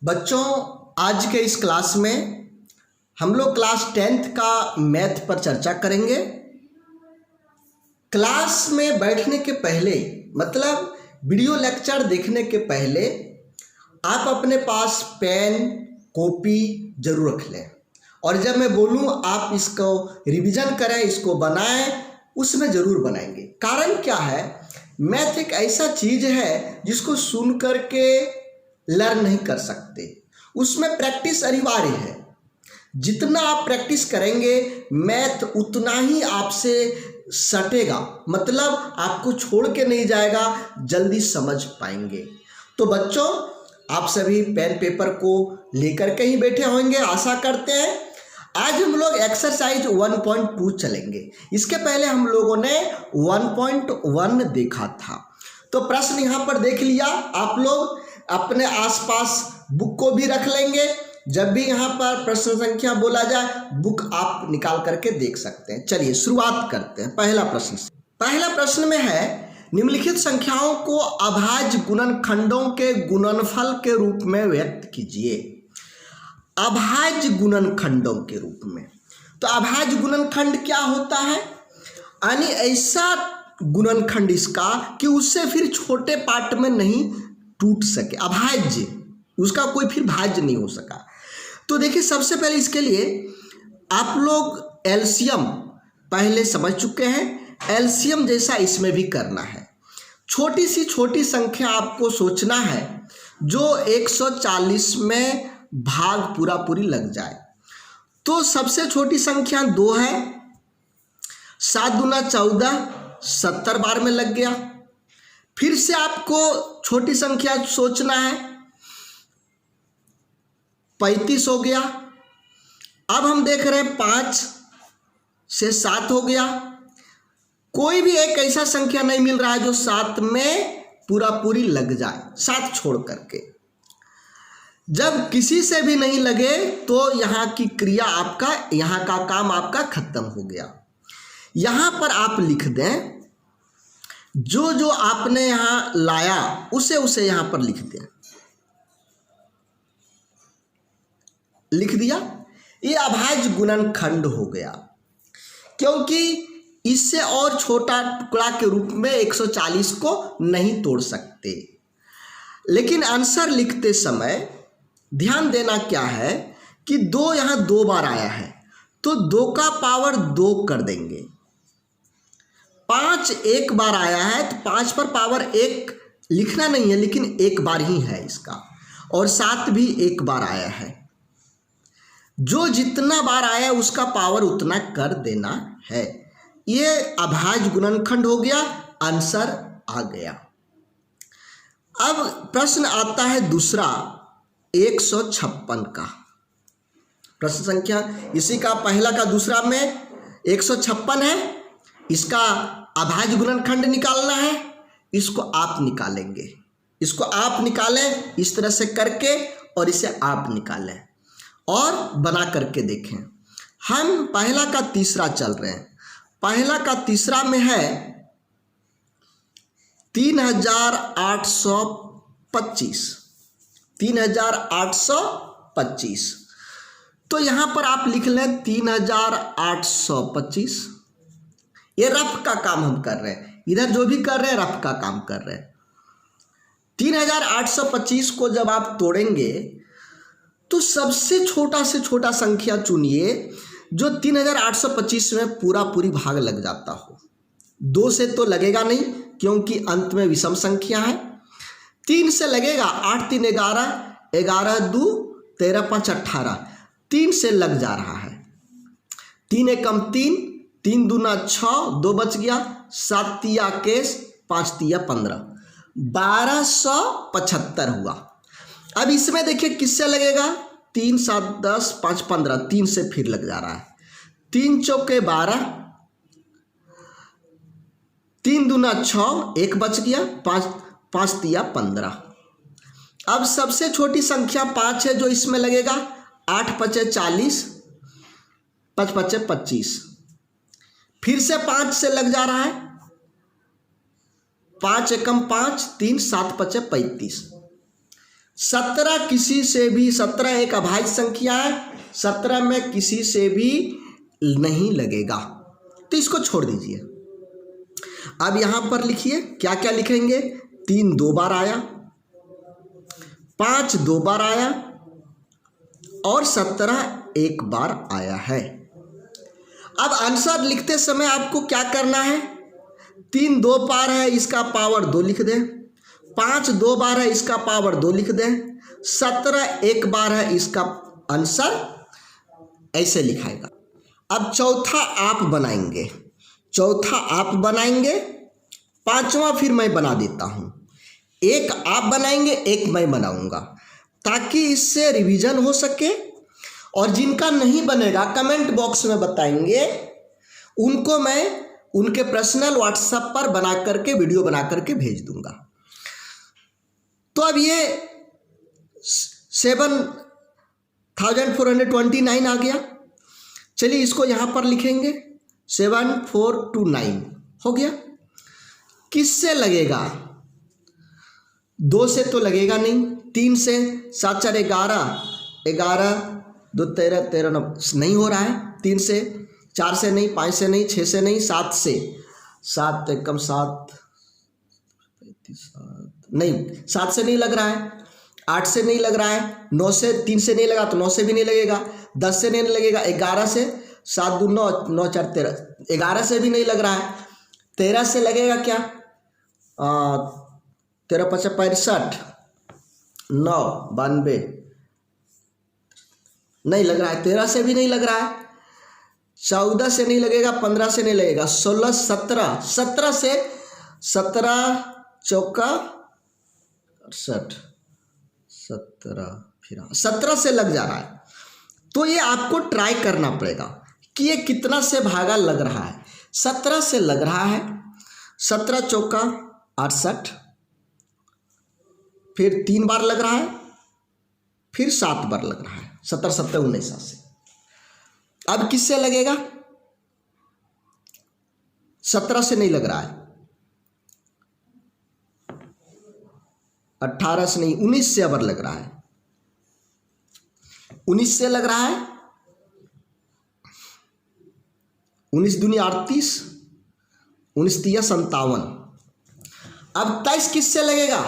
बच्चों, आज के इस क्लास में हम लोग क्लास 10th का मैथ पर चर्चा करेंगे। क्लास में बैठने के पहले मतलब वीडियो लेक्चर देखने के पहले आप अपने पास पेन कॉपी जरूर रख लें, और जब मैं बोलूं आप इसको रिवीजन करें, इसको बनाएं, उसमें ज़रूर बनाएंगे। कारण क्या है, मैथ एक ऐसा चीज़ है जिसको सुन कर के लर्न नहीं कर सकते, उसमें प्रैक्टिस अनिवार्य है। जितना आप प्रैक्टिस करेंगे मैथ उतना ही आपसे सटेगा, मतलब आपको छोड़ के नहीं जाएगा, जल्दी समझ पाएंगे। तो बच्चों, आप सभी पेन पेपर को लेकर के ही बैठे होंगे, आशा करते हैं। आज हम लोग एक्सरसाइज 1.2 चलेंगे। इसके पहले हम लोगों ने 1.1 देखा था। तो प्रश्न यहाँ पर देख लिया। आप लोग अपने आसपास बुक को भी रख लेंगे। जब भी यहाँ पर प्रश्न संख्या बोला जाए, बुक आप निकाल करके देख सकते हैं। चलिए शुरुआत करते हैं पहला प्रश्न से। पहला प्रश्न में है, निम्नलिखित संख्याओं को अभाज्य गुणनखंडों के गुणनफल के रूप में व्यक्त कीजिए। अभाज्य गुणनखंडों के रूप में, तो अभाज्य गुणनखंड क्या होता है? यानी ऐसा गुणनखंड इसका कि उससे फिर छोटे पार्ट में नहीं टूट सके। अभाज्य, उसका कोई फिर भाज्य नहीं हो सका। तो देखिए, सबसे पहले इसके लिए आप लोग एलसीएम पहले समझ चुके हैं। एलसीएम जैसा इसमें भी करना है। छोटी सी छोटी संख्या आपको सोचना है जो 140 में भाग पूरा पूरी लग जाए। तो सबसे छोटी संख्या 2 है। 7 दूना 14, 70 बार में लग गया। फिर से आपको छोटी संख्या सोचना है, 35 हो गया। अब हम देख रहे हैं 5 से 7 हो गया। कोई भी एक ऐसा संख्या नहीं मिल रहा है जो 7 में पूरा पूरी लग जाए, 7 छोड़ करके। जब किसी से भी नहीं लगे तो यहाँ की क्रिया आपका, यहाँ का काम आपका खत्म हो गया। यहाँ पर आप लिख दें, जो जो आपने यहाँ लाया उसे उसे यहाँ पर लिख दें। लिख दिया, ये अभाज्य गुणनखंड हो गया, क्योंकि इससे और छोटा टुकड़ा के रूप में 140 को नहीं तोड़ सकते। लेकिन आंसर लिखते समय ध्यान देना क्या है कि 2 यहाँ 2 बार आया है, तो 2 का पावर 2 कर देंगे। 5 एक बार आया है, तो 5 पर पावर 1 लिखना नहीं है, लेकिन एक बार ही है इसका। और 7 भी एक बार आया है। जो जितना बार आया उसका पावर उतना कर देना है। ये अभाज्य गुणनखंड हो गया, आंसर आ गया। अब प्रश्न आता है दूसरा, 156 का। प्रश्न संख्या इसी का पहला का दूसरा में 156 है। इसका अभाज्य गुणनखंड निकालना है। इसको आप निकालेंगे, इसको आप निकालें इस तरह से करके, और इसे आप निकालें और बना करके देखें। हम पहला का तीसरा चल रहे हैं। पहला का तीसरा में है 3825। 3825। तो यहां पर आप लिख लें 3825। ये रफ का काम हम कर रहे हैं, इधर जो भी कर रहे हैं रफ का काम कर रहे हैं। 3825 को जब आप तोड़ेंगे तो सबसे छोटा से छोटा संख्या चुनिए जो 3825 में पूरा पूरी भाग लग जाता हो। 2 से तो लगेगा नहीं, क्योंकि अंत में विषम संख्या है। 3 से लगेगा, 8 3 11, 11 2 13 5 18। 3 से लग जा रहा है। 3 एकम 3, 3 दूना 6, 2 बच गया, 7 तिया 21, 5 तिया 15, 1275 हुआ। अब इसमें देखिए किससे लगेगा, 3 7 10 5 15, 3 से फिर लग जा रहा है। 3 चौके 12, 3 दूना 6, 1 बच गया, 5 तिया 15। अब सबसे छोटी संख्या 5 है जो इसमें लगेगा। 8 5 40, 5 5 25। फिर से 5 से लग जा रहा है। 5 एकम 5, 3 7 5 35। 17 किसी से भी, 17 एक अभाज्य संख्या है, 17 में किसी से भी नहीं लगेगा, तो इसको छोड़ दीजिए। अब यहां पर लिखिए क्या क्या लिखेंगे। 3 2 बार आया, 5 2 बार आया और 17 1 बार आया है। अब आंसर लिखते समय आपको क्या करना है, 3 2 बार है इसका पावर 2 लिख दें, 5 2 बार है इसका पावर 2 लिख दें, 17 1 बार है इसका आंसर ऐसे लिखाएगा। अब चौथा आप बनाएंगे, चौथा आप बनाएंगे, पांचवा फिर मैं बना देता हूं। एक आप बनाएंगे, एक मैं बनाऊंगा, ताकि इससे रिवीजन हो सके। और जिनका नहीं बनेगा कमेंट बॉक्स में बताएंगे, उनको मैं उनके पर्सनल व्हाट्सएप पर बना करके वीडियो बना करके भेज दूंगा। तो अब ये 7429 आ गया। चलिए इसको यहां पर लिखेंगे, 7429 हो गया। किससे लगेगा, 2 से तो लगेगा नहीं, 3 से, 7 4 11, 11 2 13 13 9 नहीं हो रहा है, 3 से, 4 से नहीं, 5 से नहीं, 6 से नहीं, 7 से, 7 कम 7 नहीं, 7 से नहीं लग रहा है, 8 से नहीं लग रहा है, 9 से, 3 से नहीं लगा तो 9 से भी नहीं लगेगा, 10 से नहीं लगेगा, 11 से, 7 2 9 9 4 13, 11 से भी नहीं लग रहा है, 13 से लगेगा क्या, 13 5 65 9 92 नहीं लग रहा है, 13 से भी नहीं लग रहा है, 14 से नहीं लगेगा, 15 से नहीं लगेगा, 16 17 17 से, 17 चौका 68 17 फिर 17 से लग जा रहा है। तो ये आपको ट्राई करना पड़ेगा कि ये कितना से भागा लग रहा है। 17 से लग रहा है, 17 चौका 68, फिर 3 बार लग रहा है, फिर 7 बार लग रहा है, 17 7 19 से। अब किससे लगेगा, 17 से नहीं लग रहा है, 18 से नहीं, 19 से अबर लग रहा है, 19 से लग रहा है, 19 दूनी 38, 19 तिया 57। अब 23 किससे लगेगा,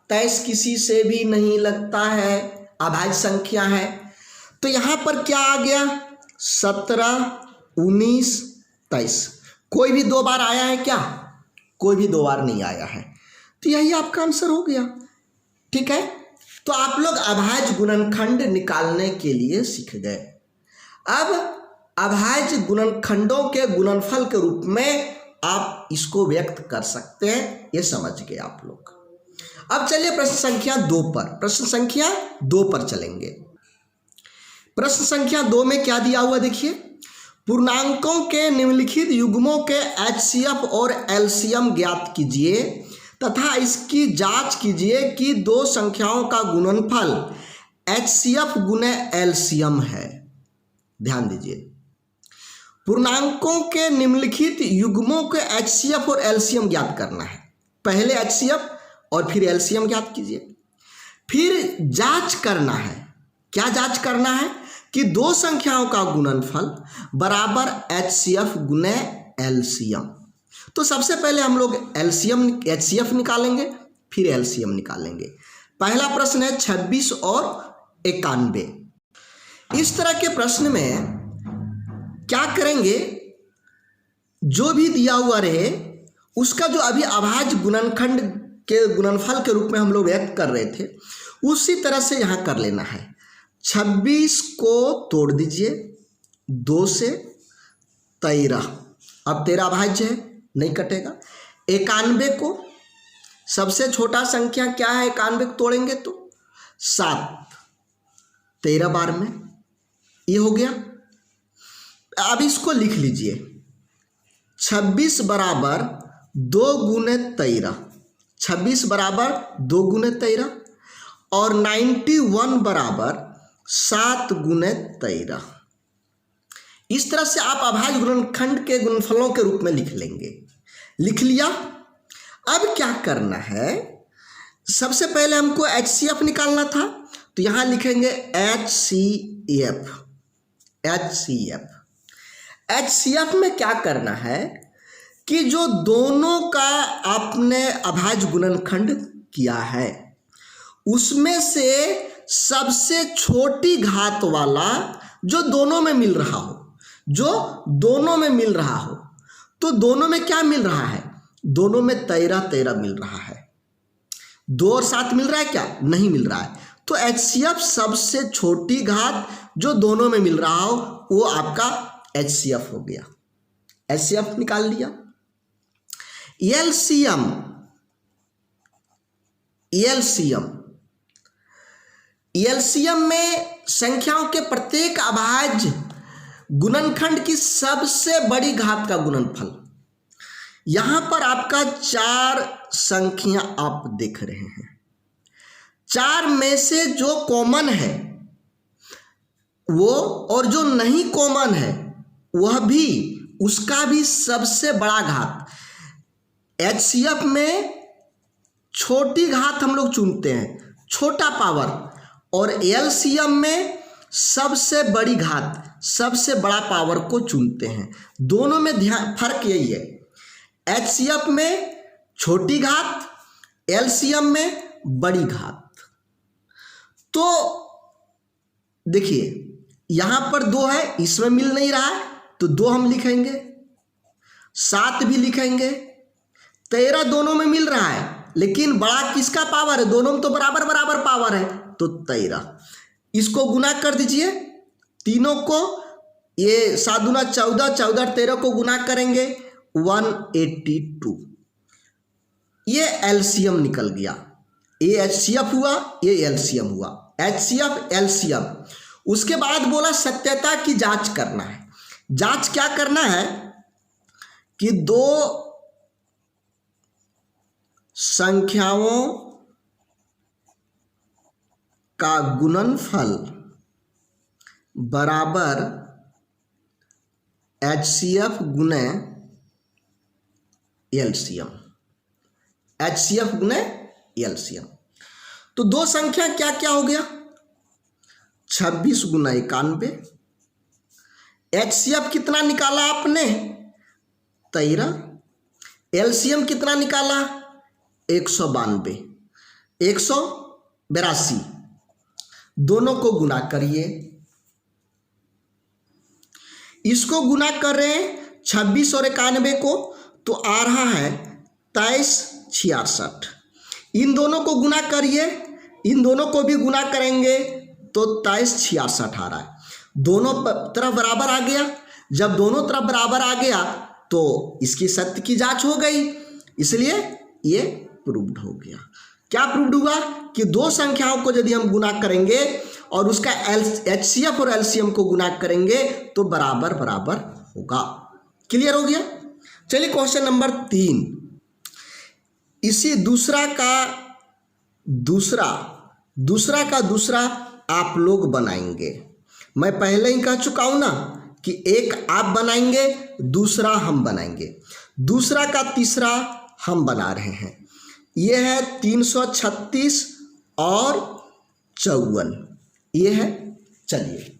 23 किसी से भी नहीं लगता है, अभाज्य संख्या है। तो यहां पर क्या आ गया, 17 19 23, कोई भी 2 बार आया है क्या, कोई भी 2 बार नहीं आया है, तो यही आपका आंसर हो गया। ठीक है, तो आप लोग अभाज्य गुणनखंड निकालने के लिए सीख गए। अब अभाज्य गुणनखंडों के गुणनफल के रूप में आप इसको व्यक्त कर सकते हैं, ये समझ गए आप लोग। अब चलिए प्रश्न संख्या 2 पर, प्रश्न संख्या 2 पर चलेंगे। प्रश्न संख्या 2 में क्या दिया हुआ देखिए, पूर्णांकों के निम्नलिखित युग्मों के एचसीएफ और एलसीएम ज्ञात कीजिए तथा इसकी जांच कीजिए कि 2 संख्याओं का गुणनफल एचसीएफ गुने एलसीएम है। ध्यान दीजिए, पूर्णांकों के निम्नलिखित युग्मों के एचसीएफ और एलसीएम ज्ञात करना है। पहले एचसीएफ और फिर एलसीएम ज्ञात कीजिए, फिर जांच करना है। क्या जांच करना है कि 2 संख्याओं का गुणनफल बराबर एचसीएफ गुने एलसीएम। तो सबसे पहले हम लोग एचसीएफ निकालेंगे, फिर एलसीएम निकालेंगे। पहला प्रश्न है 26 और 91। इस तरह के प्रश्न में क्या करेंगे, जो भी दिया हुआ रहे उसका जो अभी अभाज्य गुणनखंड के गुणनफल के रूप में हम लोग व्यक्त कर रहे थे, उसी तरह से यहाँ कर लेना है। 26 को तोड़ दीजिए 2 से, 13, अब 13 अभाज्य है, नहीं कटेगा। 91 को, सबसे छोटा संख्या क्या है, 91 को तोड़ेंगे तो 7, 13 बार में, ये हो गया। अब इसको लिख लीजिए, 26 बराबर 2 गुने 13, 26 बराबर 2 गुने 13 और 91 बराबर 7 गुने 13। इस तरह से आप अभाज्य गुणनखंड के गुणनफलों के रूप में लिख लेंगे। लिख लिया। अब क्या करना है, सबसे पहले हमको HCF निकालना था, तो यहाँ लिखेंगे HCF। HCF में क्या करना है कि जो दोनों का आपने अभाज्य गुणनखंड किया है उसमें से सबसे छोटी घात वाला जो दोनों में मिल रहा हो, तो दोनों में क्या मिल रहा है? दोनों में 13 मिल रहा है। 2 और 7 मिल रहा है क्या? नहीं मिल रहा है। तो HCF सबसे छोटी घात जो दोनों में मिल रहा हो वो आपका HCF हो गया। HCF निकाल लिया। एलसीएम में संख्याओं के प्रत्येक अभाज्य गुणनखंड की सबसे बड़ी घात का गुणनफल। यहां पर आपका 4 संख्या आप देख रहे हैं। 4 में से जो कॉमन है वो और जो नहीं कॉमन है वह भी, उसका भी सबसे बड़ा घात। HCF में छोटी घात हम लोग चुनते हैं, छोटा पावर, और LCM में सबसे बड़ी घात, सबसे बड़ा पावर को चुनते हैं। दोनों में ध्यान फर्क यही है, HCF में छोटी घात, LCM में बड़ी घात। तो देखिए यहां पर 2 है, इसमें मिल नहीं रहा है तो 2 हम लिखेंगे, 7 भी लिखेंगे, 13 दोनों में मिल रहा है लेकिन बड़ा किसका पावर है? दोनों में तो बराबर बराबर पावर है, तो 13। इसको गुना कर दीजिए तीनों को, ये 7 दूना 14, 14 13 को गुना करेंगे 182। ये LCM निकल गया। ये HCF हुआ, ये LCM हुआ। HCF LCM। उसके बाद बोला सत्यता की जांच करना है। जांच क्या करना है कि 2 संख्याओं का गुणनफल बराबर HCF गुणे LCM। HCF गुणे LCM। तो 2 संख्या क्या क्या हो गया? 26 गुना 91। HCF कितना निकाला आपने? 13। LCM कितना निकाला? 192, 182। दोनों को गुना करिए। इसको गुना कर रहे हैं 26 और 91 को, तो आ रहा है 2366। इन दोनों को गुना करिए, इन दोनों को भी गुना करेंगे तो 2366 आ रहा है। दोनों तरफ बराबर आ गया। जब दोनों तरफ बराबर आ गया तो इसकी सत्य की जांच हो गई, इसलिए ये प्रूव्ड हो गया। क्या प्रूव्ड हुआ कि 2 संख्याओं को यदि हम गुना करेंगे और उसका HCF और LCM को गुना करेंगे तो बराबर बराबर होगा। क्लियर हो गया? चलिए क्वेश्चन नंबर 3। इसी दूसरा का दूसरा आप लोग बनाएंगे। मैं पहले ही कह चुका हूं ना कि एक आप बनाएंगे, दूसरा हम बनाएंगे, दूसरा का तीसरा हम बना रहे हैं। यह है 336 और 54, ये है। चलिए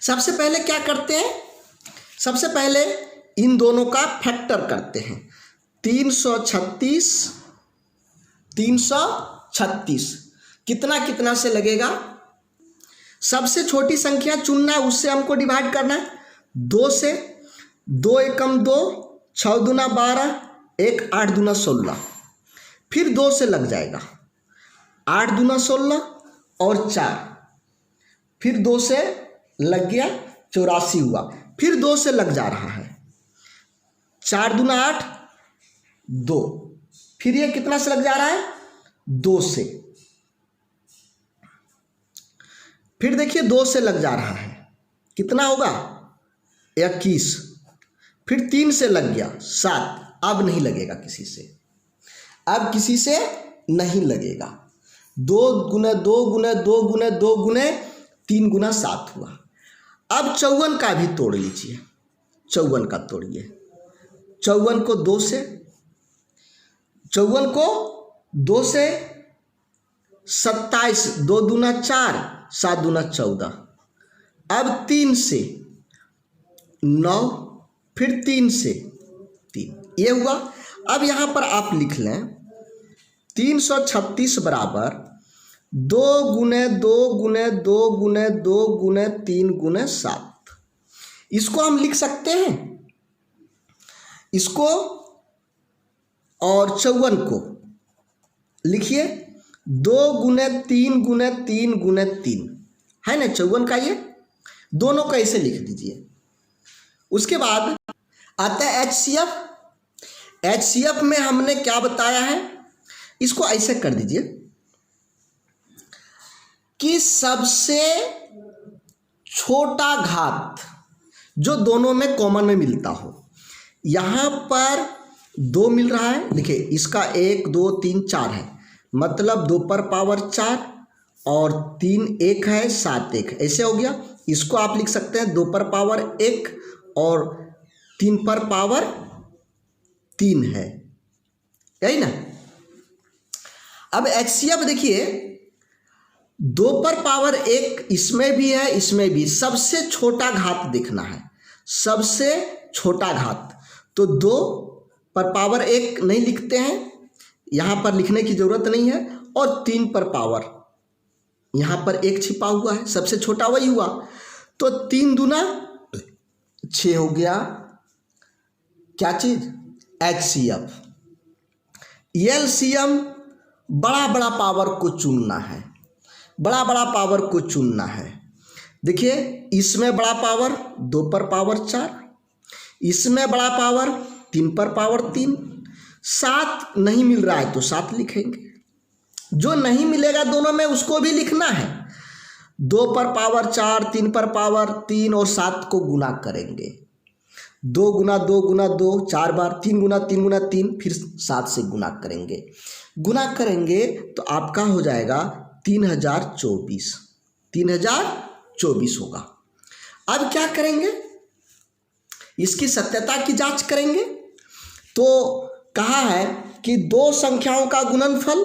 सबसे पहले क्या करते हैं? सबसे पहले इन दोनों का फैक्टर करते हैं। 336 कितना कितना से लगेगा? सबसे छोटी संख्या चुनना है, उससे हमको डिवाइड करना है 2 से। 2 एकम 2, 6 दूना 12, 1 8 दूना 16, फिर 2 से लग जाएगा 8 दूना 16 और 4, फिर 2 से लग गया 84 हुआ, फिर 2 से लग जा रहा है 4 दूना 8 2, फिर ये कितना से लग जा रहा है? 2 से, फिर देखिए 2 से लग जा रहा है, कितना होगा? 21, फिर 3 से लग गया 7, अब नहीं लगेगा किसी से, अब किसी से नहीं लगेगा। 2 गुना 2 गुना 2 गुना 2 गुने 3 गुना 7 हुआ। अब 54 का भी तोड़ लीजिए, 54 का तोड़िए। 54 को 2 से, 54 को 2 से 27, 2 दूना 4, 7 दूना 14। अब 3 से 9, फिर 3 से 3, ये हुआ। अब यहाँ पर आप लिख लें 336 बराबर 2 गुने 2 गुने 2 गुने 2 गुने 3 गुने 7। इसको हम लिख सकते हैं, इसको और 54 को लिखिए 2 गुने 3 गुने 3 गुने 3, है ना 54 का, ये दोनों को ऐसे लिख दीजिए। उसके बाद आता है HCF। HCF में हमने क्या बताया है, इसको ऐसे कर दीजिए कि सबसे छोटा घात जो दोनों में कॉमन में मिलता हो। यहाँ पर 2 मिल रहा है, देखिए इसका 1 2 3 4 है, मतलब 2 पर पावर 4 और 3 1 है, 7 1, ऐसे हो गया। इसको आप लिख सकते हैं 2 पर पावर 1 और 3 पर पावर 3 है, यही ना। अब HCF देखिए 2 पर पावर 1 इसमें भी है, इसमें भी, सबसे छोटा घात देखना है, सबसे छोटा घात। तो 2 पर पावर 1 नहीं लिखते हैं, यहाँ पर लिखने की जरूरत नहीं है, और 3 पर पावर यहाँ पर 1 छिपा हुआ है, सबसे छोटा वही हुआ। तो 3 दूना 6 हो गया, क्या चीज, HCF। LCM बड़ा बड़ा पावर को चुनना है, बड़ा बड़ा पावर को चुनना है। देखिए इसमें बड़ा पावर 2 पर पावर 4, इसमें बड़ा पावर 3 पर पावर 3, 7 नहीं मिल रहा है तो 7 लिखेंगे, जो नहीं मिलेगा दोनों में उसको भी लिखना है। 2 पर पावर 4, 3 पर पावर 3 और 7 को गुना करेंगे, 2 गुना 2 गुना 2 4 बार, 3 गुना 3 गुना 3, फिर 7 से गुना करेंगे। गुना करेंगे तो आपका हो जाएगा 3024, 3024 होगा। अब क्या करेंगे, इसकी सत्यता की जांच करेंगे। तो कहा है कि 2 संख्याओं का गुणनफल,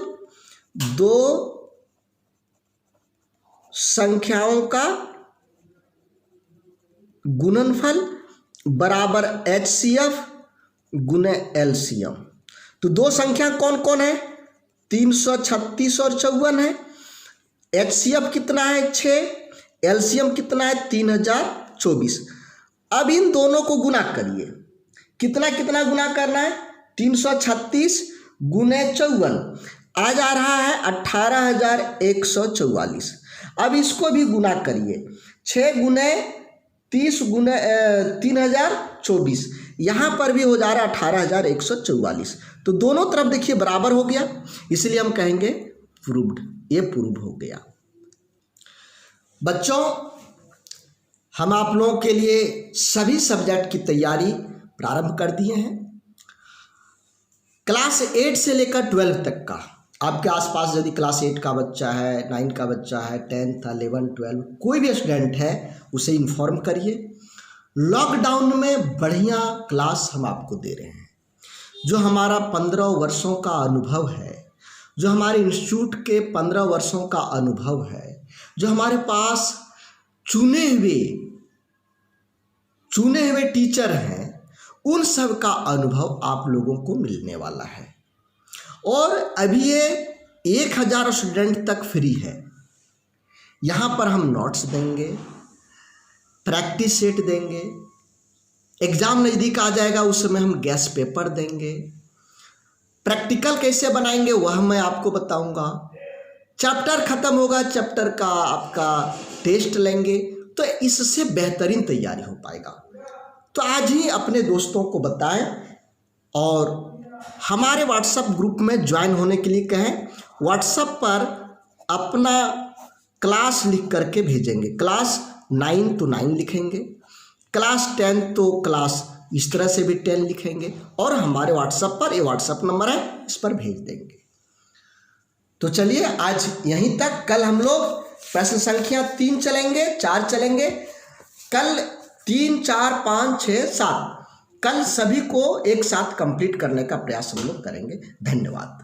2 संख्याओं का गुणनफल बराबर HCF गुने LCM। तो 2 संख्या कौन कौन है, 336 और 54 है। HCF कितना है 6, LCM कितना है 3024। अब इन दोनों को गुना करिए, कितना कितना गुना करना है, 336 गुने 54 आ जा रहा है 18,144। अब इसको भी गुना करिए, 6 गुने 30 गुने 3024, यहाँ पर भी हो जा रहा है 18,144। तो दोनों तरफ देखिए बराबर हो गया, इसलिए हम कहेंगे प्रूव्ड, ये प्रूव हो गया। बच्चों हम आप लोगों के लिए सभी सब्जेक्ट की तैयारी प्रारंभ कर दिए हैं। क्लास 8 से लेकर 12 तक का आपके आसपास यदि क्लास 8 का बच्चा है, 9 का बच्चा है, 10th 11 12 कोई भी स्टूडेंट है उसे इन्फॉर्म करिए। लॉकडाउन में बढ़िया क्लास हम आपको दे रहे हैं। जो हमारा 15 वर्षों का अनुभव है, जो हमारे इंस्टीट्यूट के 15 वर्षों का अनुभव है, जो हमारे पास चुने हुए टीचर हैं, उन सब का अनुभव आप लोगों को मिलने वाला है। और अभी ये 1000 स्टूडेंट तक फ्री है। यहाँ पर हम नोट्स देंगे, प्रैक्टिस सेट देंगे, एग्ज़ाम नज़दीक आ जाएगा उस समय हम गैस पेपर देंगे, प्रैक्टिकल कैसे बनाएंगे वह मैं आपको बताऊंगा, चैप्टर ख़त्म होगा चैप्टर का आपका टेस्ट लेंगे, तो इससे बेहतरीन तैयारी हो पाएगा। तो आज ही अपने दोस्तों को बताएं और हमारे व्हाट्सएप ग्रुप में ज्वाइन होने के लिए कहें। व्हाट्सएप पर अपना क्लास लिख करके भेजेंगे, क्लास 9 तो 9 लिखेंगे, क्लास 10 तो क्लास इस तरह से भी 10 लिखेंगे, और हमारे व्हाट्सएप पर, ये व्हाट्सएप नंबर है, इस पर भेज देंगे। तो चलिए आज यहीं तक। कल हम लोग प्रश्न संख्या 3 चलेंगे, 4 चलेंगे, कल 3 4 5 6 7 कल सभी को एक साथ कंप्लीट करने का प्रयास हम लोग करेंगे। धन्यवाद।